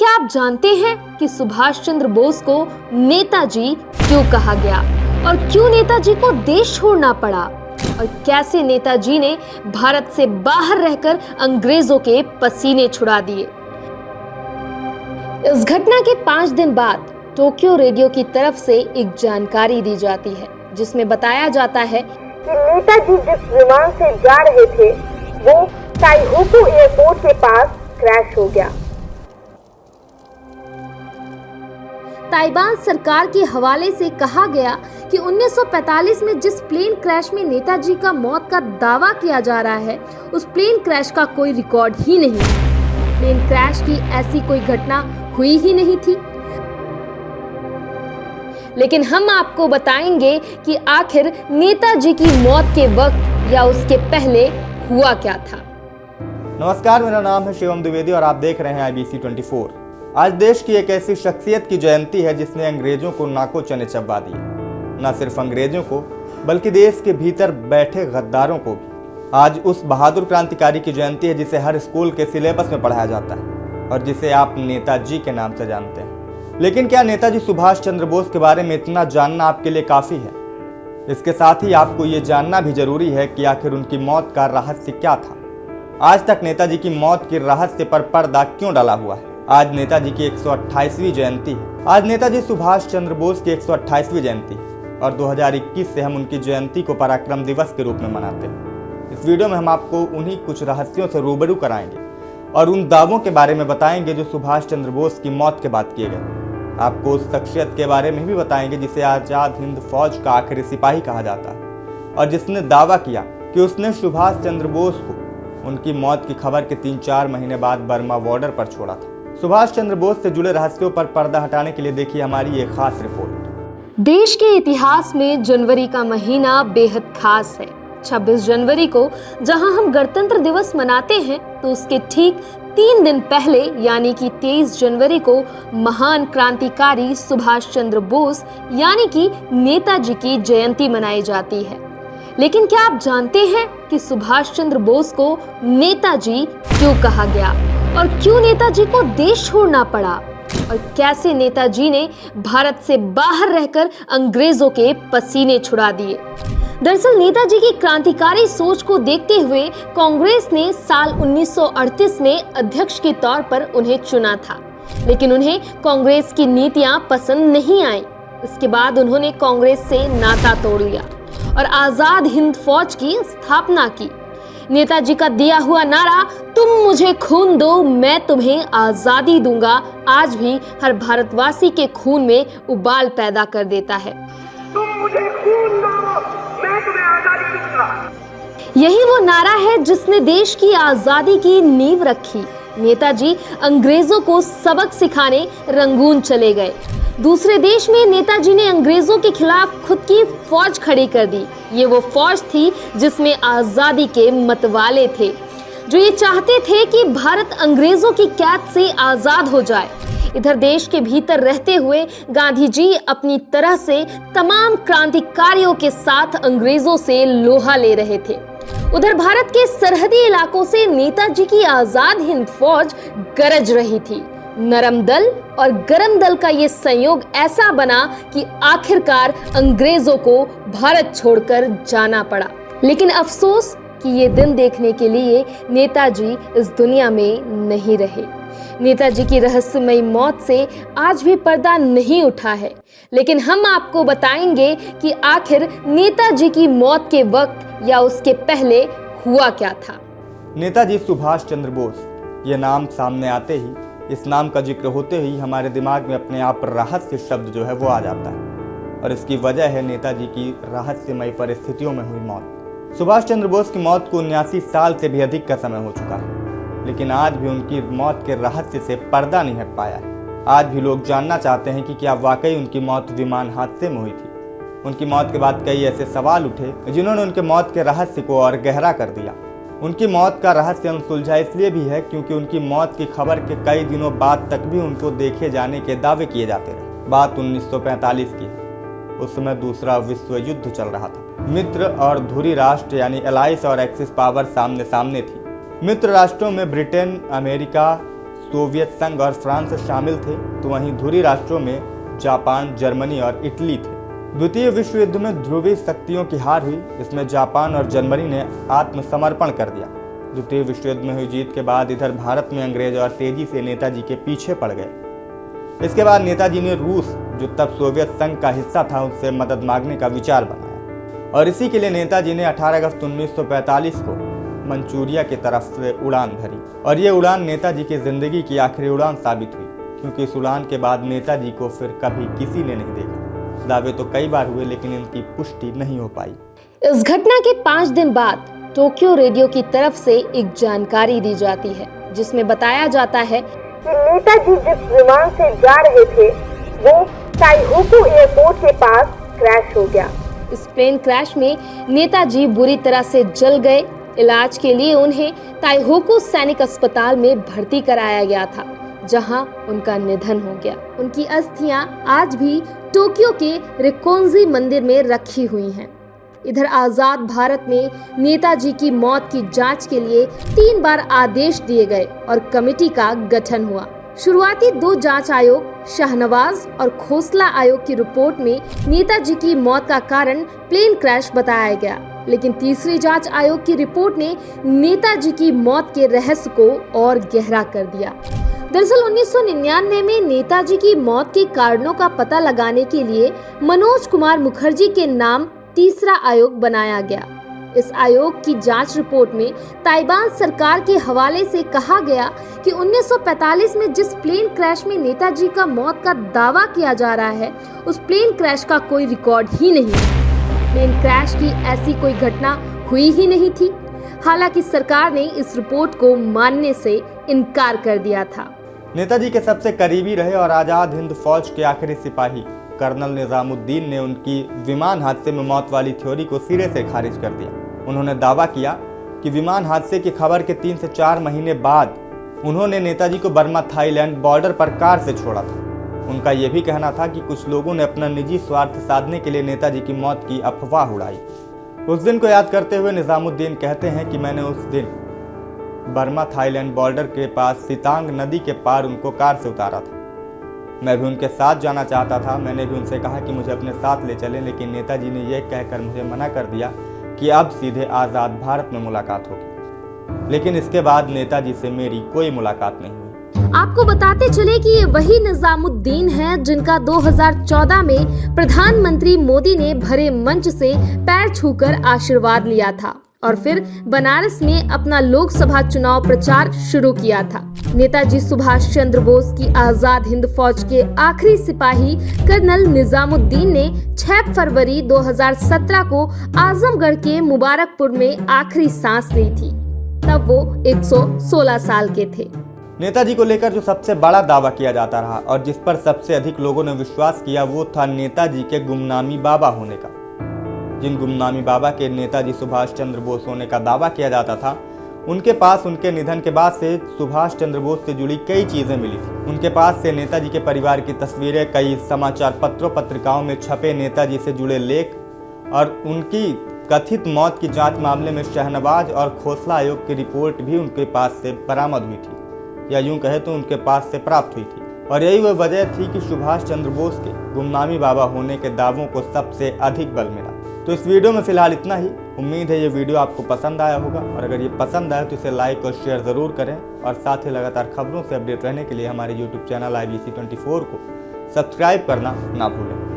क्या आप जानते हैं कि सुभाष चंद्र बोस को नेताजी क्यों कहा गया और क्यों नेताजी को देश छोड़ना पड़ा और कैसे नेताजी ने भारत से बाहर रहकर अंग्रेजों के पसीने छुड़ा दिए। इस घटना के 5 दिन बाद टोक्यो रेडियो की तरफ से एक जानकारी दी जाती है जिसमें बताया जाता है कि नेताजी जिस विमान से जा रहे थे वो ताइहोकू एयरपोर्ट के पास क्रैश हो गया। ताइवान सरकार के हवाले से कहा गया कि 1945 में जिस प्लेन क्रैश में नेताजी का मौत का दावा किया जा रहा है उस प्लेन क्रैश का कोई रिकॉर्ड ही नहीं। प्लेन क्रैश की ऐसी कोई घटना हुई ही नहीं थी। लेकिन हम आपको बताएंगे कि आखिर नेताजी की मौत के वक्त या उसके पहले हुआ क्या था। नमस्कार, मेरा नाम है शिवम द्विवेदी और आप देख रहे हैं IBC 24। आज देश की एक ऐसी शख्सियत की जयंती है जिसने अंग्रेजों को नाको चने चबा दिए। न सिर्फ अंग्रेजों को बल्कि देश के भीतर बैठे गद्दारों को भी। आज उस बहादुर क्रांतिकारी की जयंती है जिसे हर स्कूल के सिलेबस में पढ़ाया जाता है और जिसे आप नेताजी के नाम से जानते हैं। लेकिन क्या नेताजी सुभाष चंद्र बोस के बारे में इतना जानना आपके लिए काफ़ी है? इसके साथ ही आपको ये जानना भी जरूरी है कि आखिर उनकी मौत का रहस्य क्या था। आज तक नेताजी की मौत के रहस्य पर पर्दा क्यों डाला हुआ है? आज नेताजी की 128वीं जयंती है। आज नेताजी सुभाष चंद्र बोस की 128वीं जयंती है और 2021 से हम उनकी जयंती को पराक्रम दिवस के रूप में मनाते हैं। इस वीडियो में हम आपको उन्हीं कुछ रहस्यों से रूबरू कराएंगे और उन दावों के बारे में बताएंगे जो सुभाष चंद्र बोस की मौत के बाद किए गए। आपको उस शख्सियत के बारे में भी बताएंगे जिसे आज़ाद हिंद फौज का आखिरी सिपाही कहा जाता है और जिसने दावा किया कि उसने सुभाष चंद्र बोस को उनकी मौत की खबर के 3-4 महीने बाद बर्मा बॉर्डर पर छोड़ा था। सुभाष चंद्र बोस से जुड़े रहस्यों पर पर्दा हटाने के लिए देखिए हमारी एक खास रिपोर्ट। देश के इतिहास में जनवरी का महीना बेहद खास है। 26 जनवरी को जहां हम गणतंत्र दिवस मनाते हैं तो उसके ठीक 3 दिन पहले यानी कि 23 जनवरी को महान क्रांतिकारी सुभाष चंद्र बोस यानी कि नेताजी की जयंती मनाई जाती है। लेकिन क्या आप जानते हैं कि सुभाष चंद्र बोस को नेताजी क्यों कहा गया और क्यों नेताजी को देश छोड़ना पड़ा और कैसे नेताजी ने भारत से बाहर रहकर अंग्रेजों के पसीने छुड़ा दिए। दरअसल नेताजी की क्रांतिकारी सोच को देखते हुए कांग्रेस ने साल 1938 में अध्यक्ष के तौर पर उन्हें चुना था, लेकिन उन्हें कांग्रेस की नीतियां पसंद नहीं आई। इसके बाद उन्होंने कांग्रेस से नाता तोड़ लिया और आजाद हिंद फौज की स्थापना की। नेताजी का दिया हुआ नारा तुम मुझे खून दो मैं तुम्हें आजादी दूंगा आज भी हर भारतवासी के खून में उबाल पैदा कर देता है। तुम मुझे खून दो मैं तुम्हें आजादी दूंगा। यही वो नारा है जिसने देश की आजादी की नींव रखी। नेताजी अंग्रेजों को सबक सिखाने रंगून चले गए। दूसरे देश में नेताजी ने अंग्रेजों के खिलाफ खुद की फौज खड़ी कर दी। ये वो फौज थी जिसमें आजादी के मतवाले थे जो ये चाहते थे कि भारत अंग्रेजों की कैद से आजाद हो जाए। इधर देश के भीतर रहते हुए गांधी जी अपनी तरह से तमाम क्रांतिकारियों के साथ अंग्रेजों से लोहा ले रहे थे। उधर भारत के सरहदी इलाकों से नेताजी की आजाद हिंद फौज गरज रही थी। नरम दल और गरम दल का ये संयोग ऐसा बना कि आखिरकार अंग्रेजों को भारत छोड़कर जाना पड़ा। लेकिन अफसोस कि ये दिन देखने के लिए नेताजी इस दुनिया में नहीं रहे। नेताजी की रहस्यमयी मौत से आज भी पर्दा नहीं उठा है, लेकिन हम आपको बताएंगे कि आखिर नेताजी की मौत के वक्त या उसके पहले हुआ क्या था। नेताजी सुभाष चंद्र बोस ये नाम सामने आते ही, इस नाम का जिक्र होते ही हमारे दिमाग में अपने आप रहस्य शब्द जो है वो आ जाता है और इसकी वजह है नेताजी की रहस्यमयी परिस्थितियों में हुई मौत। सुभाष चंद्र बोस की मौत को 79 साल से भी अधिक का समय हो चुका है, लेकिन आज भी उनकी मौत के रहस्य से पर्दा नहीं हट पाया है। आज भी लोग जानना चाहते हैं कि क्या वाकई उनकी मौत विमान हादसे में हुई थी। उनकी मौत के बाद कई ऐसे सवाल उठे जिन्होंने उनके मौत के रहस्य को और गहरा कर दिया। उनकी मौत का रहस्य अनसुलझा इसलिए भी है क्योंकि उनकी मौत की खबर के कई दिनों बाद तक भी उनको देखे जाने के दावे किए जाते रहे। बात 1945 की है। उस समय दूसरा विश्व युद्ध चल रहा था। मित्र और धुरी राष्ट्र यानी एलाइस और एक्सिस पावर सामने सामने थी। मित्र राष्ट्रों में ब्रिटेन, अमेरिका, सोवियत संघ और फ्रांस शामिल थे, तो वहीं ध्रुवीय राष्ट्रों में जापान, जर्मनी और इटली थे। द्वितीय विश्व युद्ध में ध्रुवीय शक्तियों की हार हुई। इसमें जापान और जर्मनी ने आत्मसमर्पण कर दिया। द्वितीय विश्व युद्ध में हुई जीत के बाद इधर भारत में अंग्रेज और तेजी से नेताजी के पीछे पड़ गए। इसके बाद नेताजी ने रूस, जो तब सोवियत संघ का हिस्सा था, उससे मदद मांगने का विचार बनाया और इसी के लिए नेताजी ने 18 अगस्त 1945 को मंचूरिया की तरफ से उड़ान भरी और ये उड़ान नेताजी की जिंदगी की आखिरी उड़ान साबित हुई, क्योंकि इस उड़ान के बाद नेताजी को फिर कभी किसी ने नहीं देखा। दावे तो कई बार हुए, लेकिन इनकी पुष्टि नहीं हो पाई। इस घटना के 5 दिन बाद टोक्यो रेडियो की तरफ से एक जानकारी दी जाती है, जिसमें बताया जाता है कि नेताजी जिस विमान से जा रहे थे वो ताइहुकु एयरपोर्ट के पास क्रैश हो गया। इस प्लेन क्रैश में नेताजी बुरी तरह से जल गए। इलाज के लिए उन्हें ताइहुकु सैनिक अस्पताल में भर्ती कराया गया था, जहां उनका निधन हो गया। उनकी अस्थियां आज भी टोक्यो के रिकोंजी मंदिर में रखी हुई हैं। इधर आजाद भारत में नेताजी की मौत की जांच के लिए 3 बार आदेश दिए गए और कमेटी का गठन हुआ। शुरुआती 2 जांच आयोग, शाहनवाज और खोसला आयोग की रिपोर्ट में नेताजी की मौत का कारण प्लेन क्रैश बताया गया, लेकिन तीसरी जांच आयोग की रिपोर्ट ने नेताजी की मौत के रहस्य को और गहरा कर दिया। दरअसल 1999 में नेताजी की मौत के कारणों का पता लगाने के लिए मनोज कुमार मुखर्जी के नाम तीसरा आयोग बनाया गया। इस आयोग की जांच रिपोर्ट में ताइवान सरकार के हवाले से कहा गया कि 1945 में जिस प्लेन क्रैश में नेताजी का मौत का दावा किया जा रहा है, उस प्लेन क्रैश का कोई रिकॉर्ड ही नहीं है। प्लेन क्रैश की ऐसी कोई घटना हुई ही नहीं थी। हालांकि सरकार ने इस रिपोर्ट को मानने से इनकार कर दिया था। नेताजी के सबसे करीबी रहे और आज़ाद हिंद फौज के आखिरी सिपाही कर्नल निजामुद्दीन ने उनकी विमान हादसे में मौत वाली थ्योरी को सिरे से खारिज कर दिया। उन्होंने दावा किया कि विमान हादसे की खबर के 3 से 4 महीने बाद उन्होंने नेताजी को बर्मा थाईलैंड बॉर्डर पर कार से छोड़ा था। उनका यह भी कहना था कि कुछ लोगों ने अपना निजी स्वार्थ साधने के लिए नेताजी की मौत की अफवाह उड़ाई। उस दिन को याद करते हुए निजामुद्दीन कहते हैं कि मैंने उस दिन बर्मा थाईलैंड बॉर्डर के पास सितांग नदी के पार उनको कार से उतारा था। मैं भी उनके साथ जाना चाहता था। मैंने भी उनसे कहा कि मुझे अपने साथ ले चलें, लेकिन नेताजी ने यह कहकर मुझे मना कर दिया कि अब सीधे आज़ाद भारत में मुलाकात होगी। लेकिन इसके बाद नेताजी से मेरी कोई मुलाकात नहीं हुई। आपको बताते चले कि ये वही निजामुद्दीन हैं जिनका 2014 में प्रधानमंत्री मोदी ने भरे मंच से पैर छूकर आशीर्वाद लिया था और फिर बनारस में अपना लोकसभा चुनाव प्रचार शुरू किया था। नेताजी सुभाष चंद्र बोस की आजाद हिंद फौज के आखिरी सिपाही कर्नल निजामुद्दीन ने 6 फरवरी 2017 को आजमगढ़ के मुबारकपुर में आखिरी सांस ली थी। तब वो 116 साल के थे। नेताजी को लेकर जो सबसे बड़ा दावा किया जाता रहा और जिस पर सबसे अधिक लोगों ने विश्वास किया, वो था नेताजी के गुमनामी बाबा होने का। जिन गुमनामी बाबा के नेताजी सुभाष चंद्र बोस होने का दावा किया जाता था, उनके पास उनके निधन के बाद से सुभाष चंद्र बोस से जुड़ी कई चीजें मिली थी। उनके पास से नेताजी के परिवार की तस्वीरें, कई समाचार पत्रों पत्रिकाओं में छपे नेताजी से जुड़े लेख और उनकी कथित मौत की जांच मामले में शाहनवाज और खोसला आयोग की रिपोर्ट भी उनके पास से बरामद हुई थी, या यूं कहे तो उनके पास से प्राप्त हुई थी। और यही वह वजह थी कि सुभाष चंद्र बोस के गुमनामी बाबा होने के दावों को सबसे अधिक बल मिला। तो इस वीडियो में फिलहाल इतना ही। उम्मीद है ये वीडियो आपको पसंद आया होगा, और अगर ये पसंद आया तो इसे लाइक और शेयर ज़रूर करें, और साथ ही लगातार खबरों से अपडेट रहने के लिए हमारे YouTube चैनल IBC 24 को सब्सक्राइब करना ना भूलें।